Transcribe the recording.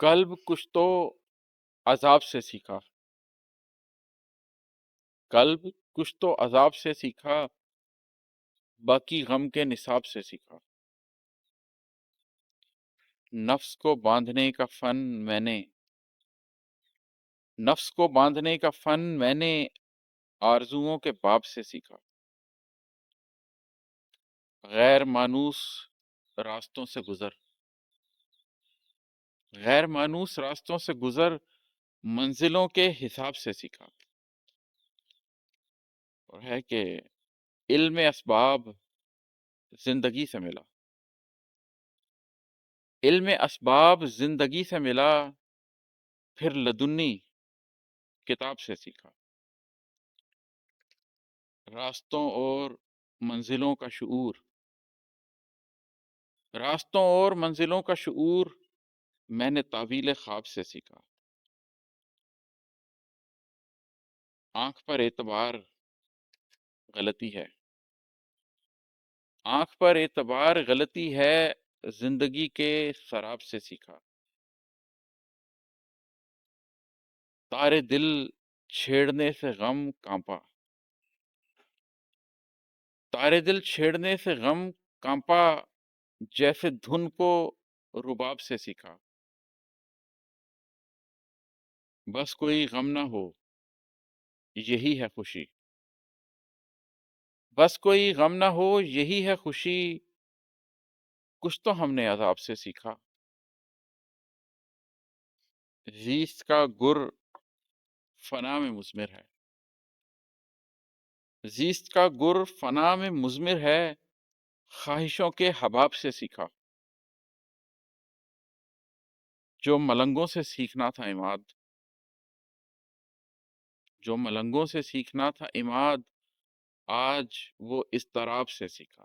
قلب کچھ تو عذاب سے سیکھا، قلب کچھ تو عذاب سے سیکھا، باقی غم کے نصاب سے سیکھا۔ نفس کو باندھنے کا فن میں نے، نفس کو باندھنے کا فن میں نے آرزوؤں کے باب سے سیکھا۔ غیر مانوس راستوں سے گزر، غیر مانوس راستوں سے گزر منزلوں کے حساب سے سیکھا۔ اور ہے کہ علم اسباب زندگی سے ملا، علم اسباب زندگی سے ملا، پھر لدنی کتاب سے سیکھا۔ راستوں اور منزلوں کا شعور، راستوں اور منزلوں کا شعور میں نے تعویل خواب سے سیکھا۔ آنکھ پر اعتبار غلطی ہے، آنکھ پر اعتبار غلطی ہے، زندگی کے سراب سے سیکھا۔ تارے دل چھیڑنے سے غم کانپا، تارے دل چھیڑنے سے غم کانپا، جیسے دھن کو رباب سے سیکھا۔ بس کوئی غم نہ ہو یہی ہے خوشی، بس کوئی غم نہ ہو یہی ہے خوشی، کچھ تو ہم نے عذاب سے سیکھا۔ زیست کا گر فنا میں مضمر ہے، زیست کا گر فنا میں مضمر ہے، خواہشوں کے حباب سے سیکھا۔ جو ملنگوں سے سیکھنا تھا عماد، جو ملنگوں سے سیکھنا تھا عماد، آج وہ اضطراب سے سیکھا۔